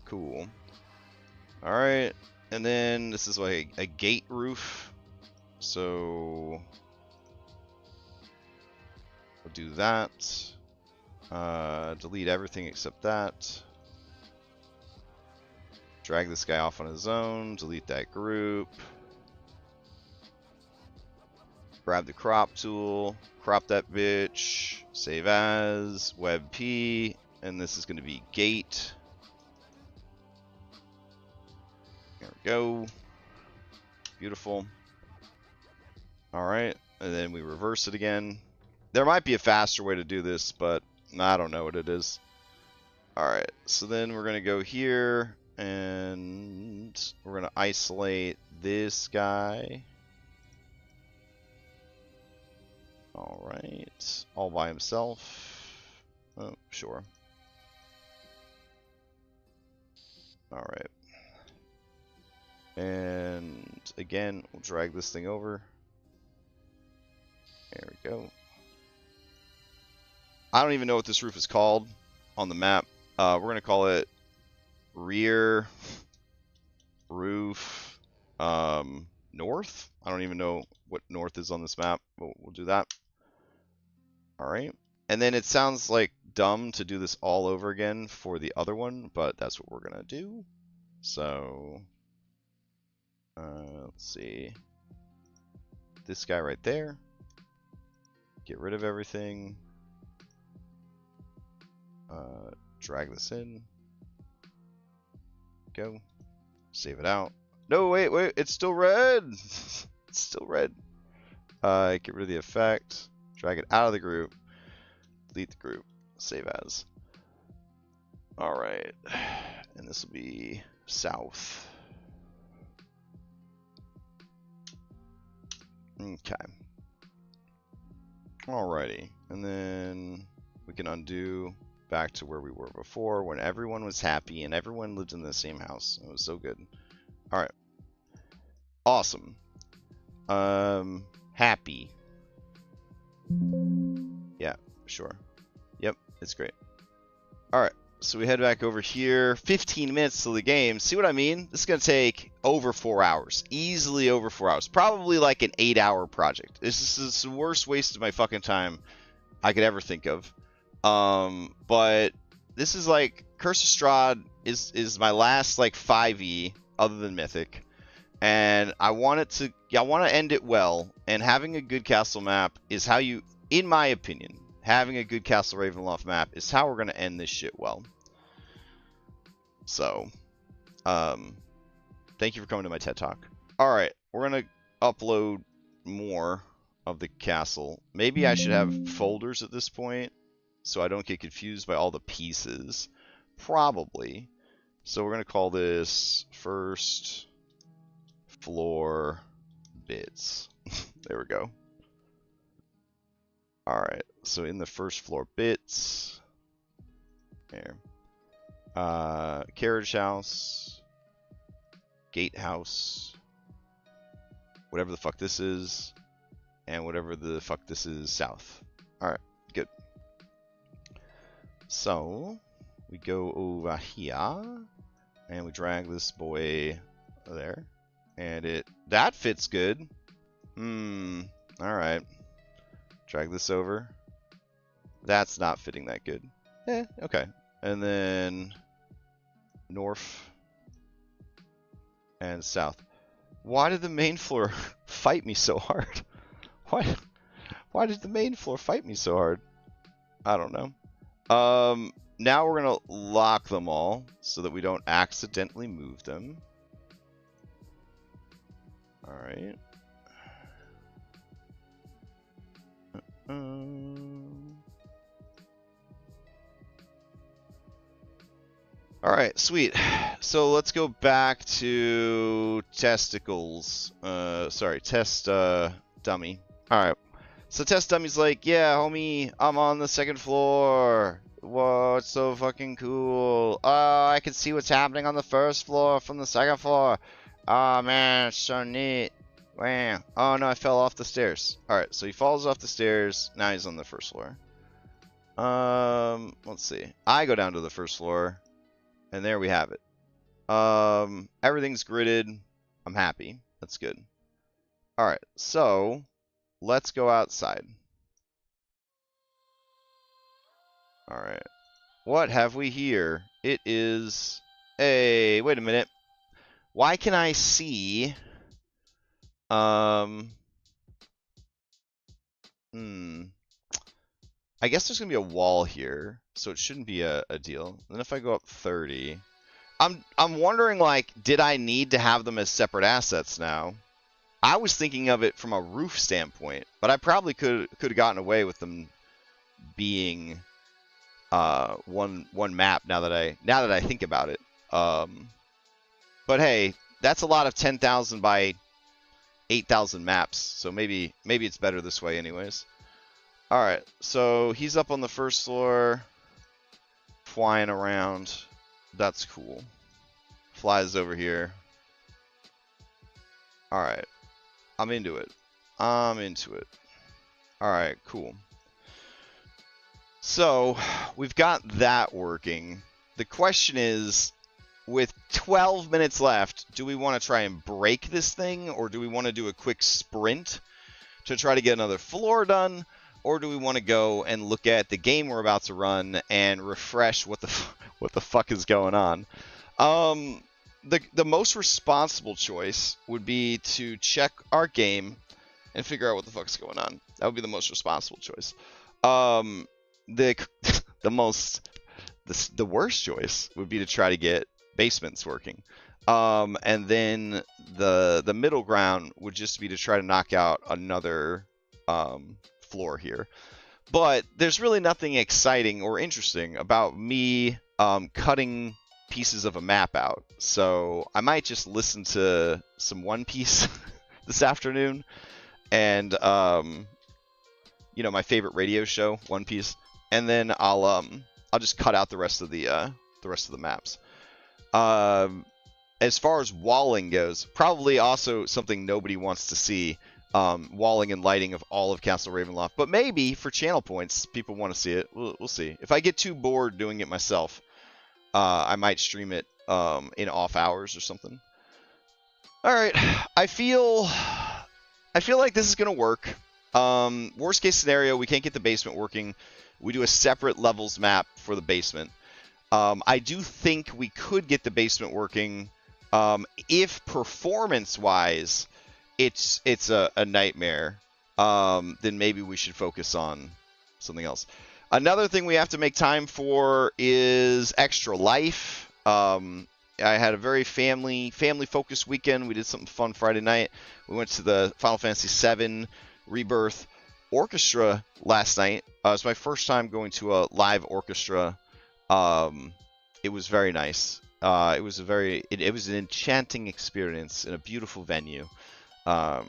Cool. Alright. And then this is like a gate roof, so we'll do that. Delete everything except that. Drag this guy off on his own, delete that group. Grab the crop tool, crop that bitch, save as, WebP, and this is going to be gate. There we go. Beautiful. Alright, and then we reverse it again. There might be a faster way to do this, but I don't know what it is. Alright, so then we're going to go here, and we're going to isolate this guy. Alright, all by himself. Oh, sure. Alright. And again, we'll drag this thing over. There we go. I don't even know what this roof is called on the map. We're going to call it rear roof north. I don't even know what north is on this map, but we'll do that. Alright. And then it sounds like dumb to do this all over again for the other one, but that's what we're going to do. So, let's see. This guy right there. Get rid of everything. Drag this in. Go. Save it out. No, wait, it's still red. It's still red. Get rid of the effect. Drag it out of the group. Delete the group. Save as. Alright. And this will be south. Okay. Alrighty. And then we can undo back to where we were before when everyone was happy and everyone lived in the same house. It was so good. Alright. Awesome. Happy. Yeah, sure. Yep, it's great. Alright, so we head back over here. 15 minutes till the game. See what I mean? This is going to take over 4 hours. Easily over 4 hours. Probably like an 8-hour project. This is the worst waste of my fucking time I could ever think of. But this is like Curse of Strahd is my last like 5e other than Mythic, and I want to end it well. And having a good castle map is how you, in my opinion, having a good Castle Ravenloft map is how we're gonna end this shit well. So, thank you for coming to my TED Talk. All right, we're gonna upload more of the castle. Maybe I should have folders at this point, so I don't get confused by all the pieces. Probably. So we're going to call this first floor bits. There we go. Alright, so in the first floor bits, there. Carriage house, gatehouse, whatever the fuck this is, and whatever the fuck this is south. Alright, good. So, we go over here, and we drag this boy there, and that fits good. Alright. Drag this over. That's not fitting that good. Okay. And then north and south. Why did the main floor fight me so hard? Why did the main floor fight me so hard? I don't know. Now we're gonna lock them all so that we don't accidentally move them. All right. All right, sweet. So let's go back to testicles. Sorry, test dummy. All right. So test dummy's like, yeah, homie, I'm on the second floor. Whoa, it's so fucking cool. Oh, I can see what's happening on the first floor from the second floor. Oh man, it's so neat. Wow. Oh no, I fell off the stairs. Alright, so he falls off the stairs. Now he's on the first floor. Let's see. I go down to the first floor. And there we have it. Everything's gridded. I'm happy. That's good. Alright, so let's go outside. Alright. What have we here? It is a... Wait a minute. Why can I see... I guess there's going to be a wall here, so it shouldn't be a deal. Then if I go up 30... I'm wondering, like, did I need to have them as separate assets now? I was thinking of it from a roof standpoint, but I probably could have gotten away with them being one map now that I think about it. But hey, that's a lot of 10,000 by 8,000 maps, so maybe it's better this way anyways. Alright, so he's up on the first floor, flying around. That's cool. flies over here. Alright. I'm into it. I'm into it. Alright, cool. So, we've got that working. The question is, with 12 minutes left, do we want to try and break this thing, or do we want to do a quick sprint to try to get another floor done, or do we want to go and look at the game we're about to run and refresh what the fuck is going on? The most responsible choice would be to check our game and figure out what the fuck's going on. That would be the most responsible choice. The worst choice would be to try to get basements working. And then the middle ground would just be to try to knock out another floor here. But there's really nothing exciting or interesting about me cutting pieces of a map out. So I might just listen to some One Piece this afternoon, and you know, my favorite radio show, One Piece, and then I'll just cut out the rest of the maps. As far as walling goes, probably also something nobody wants to see, walling and lighting of all of Castle Ravenloft. But maybe for channel points, people want to see it. We'll see. If I get too bored doing it myself, I might stream it in off hours or something. All right, I feel like this is gonna work. Worst case scenario, we can't get the basement working. We do a separate levels map for the basement. I do think we could get the basement working if performance-wise it's a nightmare. Then maybe we should focus on something else. Another thing we have to make time for is Extra Life. I had a very family-focused weekend. We did something fun Friday night. We went to the Final Fantasy VII Rebirth Orchestra last night. It was my first time going to a live orchestra. It was very nice. It was an enchanting experience in a beautiful venue.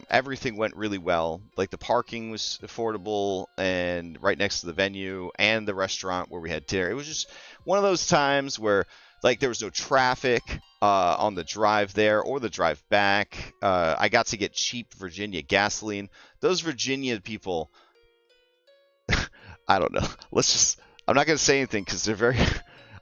Everything went really well. Like, the parking was affordable and right next to the venue and the restaurant where we had dinner. It was just one of those times where, like, there was no traffic on the drive there or the drive back. I got to get cheap Virginia gasoline. Those Virginia people, I don't know. I'm not going to say anything because they're very,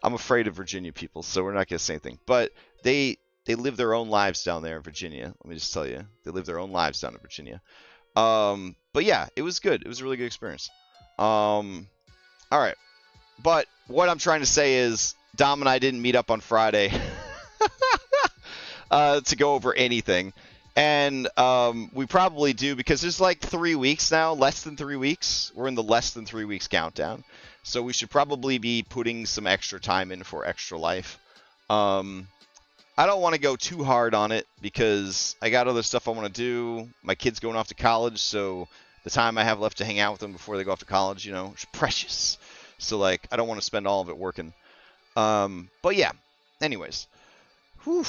I'm afraid of Virginia people, so we're not going to say anything. But they live their own lives down there in Virginia. Let me just tell you. They live their own lives down in Virginia. But yeah, it was good. It was a really good experience. All right. But what I'm trying to say is Dom and I didn't meet up on Friday to go over anything. And we probably do because there's like 3 weeks now, less than 3 weeks. We're in the less than 3 weeks countdown. So we should probably be putting some extra time in for Extra Life. I don't want to go too hard on it because I got other stuff I want to do. My kid's going off to college, so the time I have left to hang out with them before they go off to college, you know, is precious. So, like, I don't want to spend all of it working. But yeah, anyways. Whew.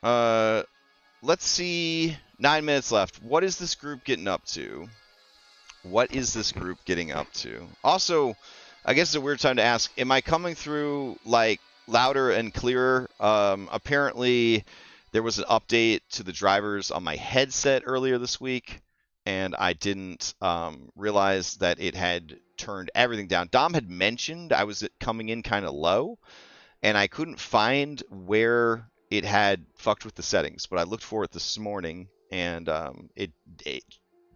Let's see. 9 minutes left. What is this group getting up to? What is this group getting up to? Also, I guess it's a weird time to ask, am I coming through, like, louder and clearer? Apparently, there was an update to the drivers on my headset earlier this week, and I didn't realize that it had turned everything down. Dom had mentioned I was coming in kind of low, and I couldn't find where it had fucked with the settings, but I looked for it this morning, and it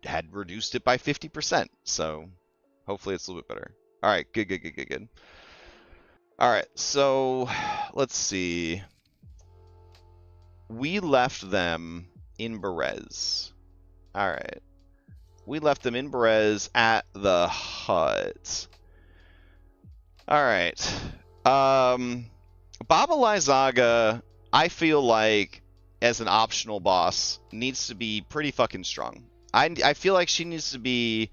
had reduced it by 50%, so hopefully it's a little bit better. All right, good. All right, so let's see. We left them in Berez. All right. We left them in Berez at the hut. All right. Baba Lysaga, I feel like, as an optional boss, needs to be pretty fucking strong. I feel like she needs to be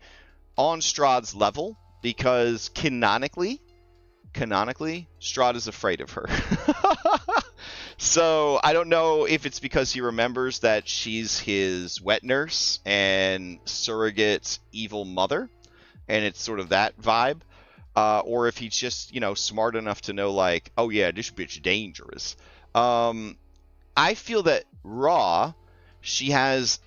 on Strahd's level because canonically, Strahd is afraid of her. So I don't know if it's because he remembers that she's his wet nurse and surrogate evil mother, and it's sort of that vibe, or if he's just, you know, smart enough to know, like, oh yeah, this bitch dangerous. I feel that Raw, she has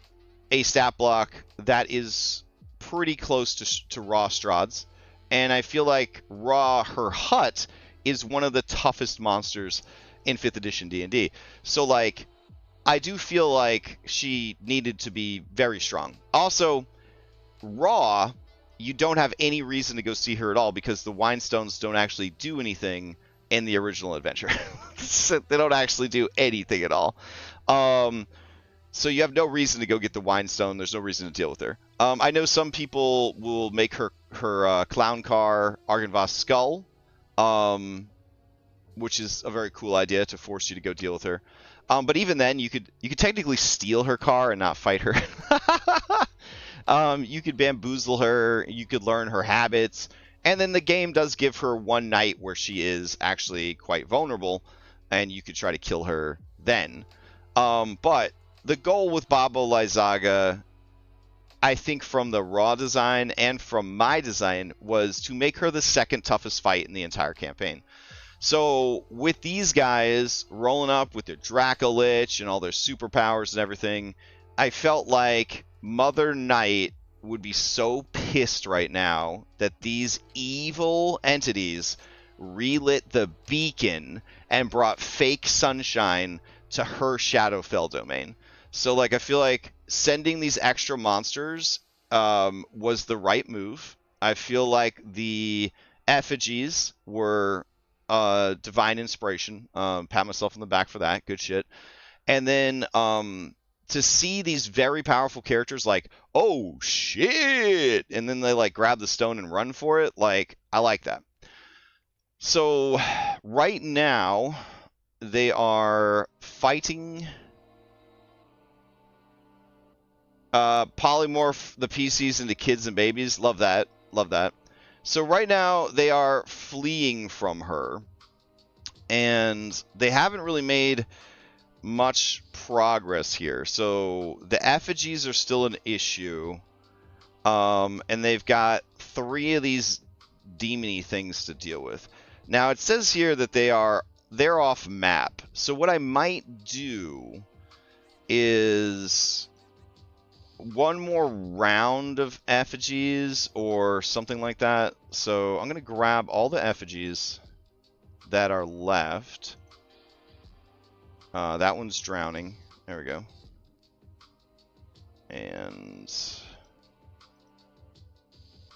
a stat block that is pretty close to Raw Strahd's, and I feel like Raw, her hut, is one of the toughest monsters in 5th edition D&D. So, like, I do feel like she needed to be very strong. Also, Raw, you don't have any reason to go see her at all because the Windstones don't actually do anything in the original adventure. So they don't actually do anything at all. So you have no reason to go get the Windstone. There's no reason to deal with her. I know some people will make her clown car Argynvost Skull, which is a very cool idea to force you to go deal with her. But even then, you could technically steal her car and not fight her. You could bamboozle her. You could learn her habits. And then the game does give her one night where she is actually quite vulnerable, and you could try to kill her then. But the goal with Baba Lysaga, I think from the Raw design and from my design, was to make her the second toughest fight in the entire campaign. So with these guys rolling up with their Dracolich and all their superpowers and everything, I felt like Mother Night would be so pissed right now that these evil entities relit the beacon and brought fake sunshine to her Shadowfell domain. So, like, I feel like sending these extra monsters was the right move. I feel like the effigies were divine inspiration. Pat myself on the back for that. Good shit. And then to see these very powerful characters like, oh shit, and then they like grab the stone and run for it, like, I like that. So right now they are fighting polymorph the PCs into kids and babies. Love that. Love that. So right now they are fleeing from her, and they haven't really made much progress here. So the effigies are still an issue, and they've got 3 of these demony things to deal with. Now it says here that they're off map. So what I might do is one more round of effigies or something like that. So I'm going to grab all the effigies that are left. That one's drowning. There we go. And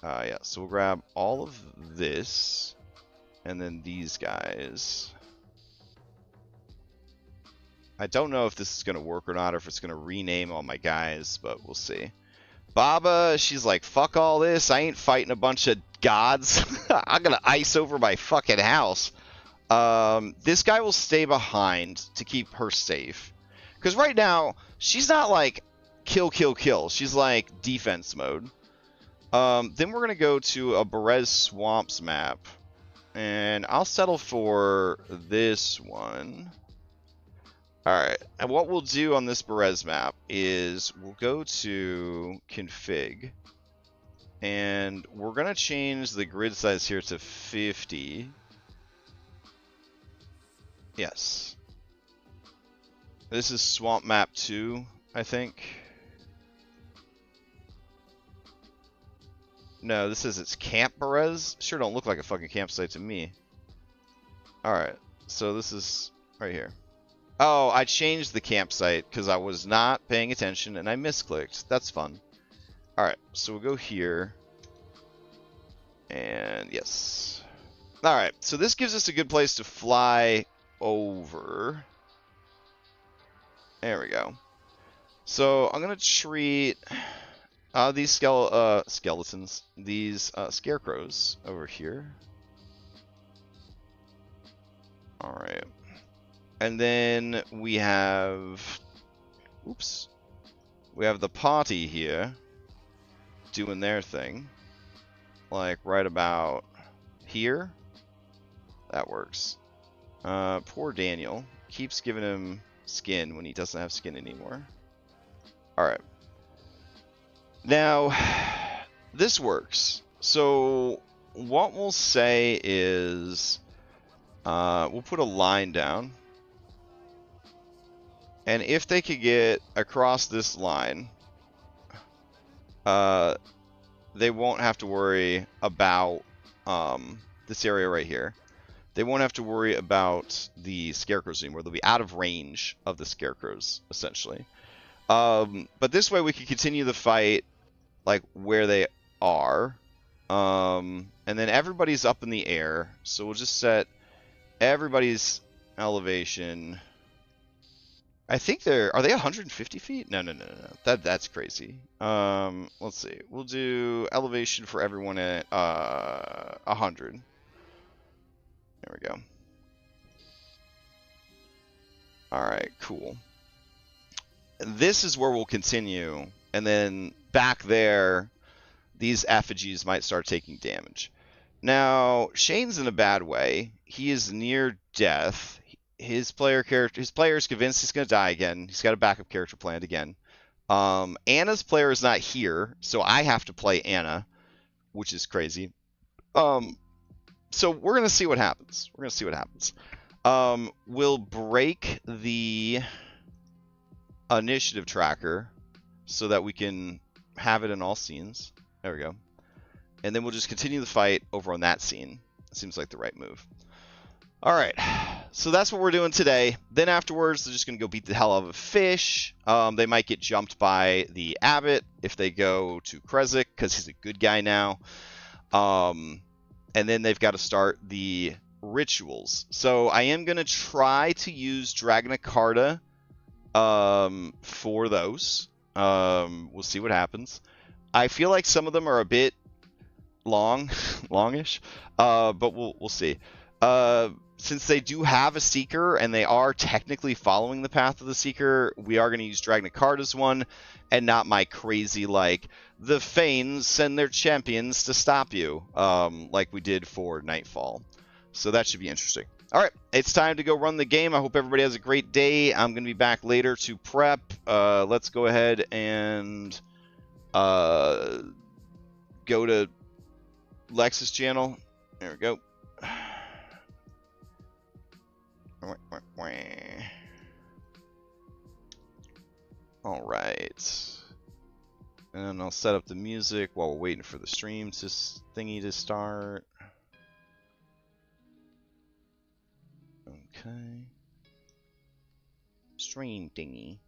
yeah, so we'll grab all of this and then these guys. I don't know if this is going to work or not, or if it's going to rename all my guys, but we'll see. Baba, she's like, fuck all this. I ain't fighting a bunch of gods. I'm going to ice over my fucking house. This guy will stay behind to keep her safe. Because right now, she's not like kill, kill, kill. She's like defense mode. Then we're going to go to a Berez Swamps map. And I'll settle for this one. Alright, and what we'll do on this Berez map is we'll go to config, and we're going to change the grid size here to 50. Yes. This is Swamp Map 2, I think. No, this is it's Camp Berez. Sure don't look like a fucking campsite to me. Alright, so this is right here. Oh, I changed the campsite because I was not paying attention and I misclicked. That's fun. Alright, so we'll go here. And yes. Alright, so this gives us a good place to fly over. There we go. So I'm going to treat these skeletons, these scarecrows over here. Alright. And then we have, oops, we have the party here doing their thing, like right about here. That works. Poor Daniel keeps giving him skin when he doesn't have skin anymore. Alright. Now, this works. So what we'll say is we'll put a line down. And if they could get across this line, they won't have to worry about this area right here. They won't have to worry about the scarecrows anymore. They'll be out of range of the scarecrows, essentially. But this way we can continue the fight like where they are. And then everybody's up in the air. So we'll just set everybody's elevation. I think are they 150 feet? No. That's crazy. Let's see. We'll do elevation for everyone at 100. There we go. All right, cool. And this is where we'll continue, and then back there, these effigies might start taking damage. Now, Shane's in a bad way. He is near death. His player is convinced he's going to die again. He's got a backup character planned again. Anna's player is not here, so I have to play Anna, which is crazy. So we're going to see what happens. We'll break the initiative tracker so that we can have it in all scenes. There we go. And then we'll just continue the fight over on that scene. Seems like the right move. All right, so that's what we're doing today. Then afterwards, they're just going to go beat the hell out of a fish. They might get jumped by the abbot if they go to Krezzik, because he's a good guy now. And then they've got to start the rituals. So I am going to try to use Dragna for those. We'll see what happens. I feel like some of them are a bit longish, but we'll see. Since they do have a Seeker and they are technically following the path of the Seeker, we are going to use Dragna one and not my crazy, like, the Fanes send their champions to stop you, like we did for Nightfall. So that should be interesting. All right, it's time to go run the game. I hope everybody has a great day. I'm going to be back later to prep. Let's go ahead and go to Lex's channel. There we go. All right. And I'll set up the music while we're waiting for the stream thingy to start. Okay. Stream thingy.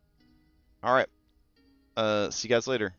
All right. See you guys later.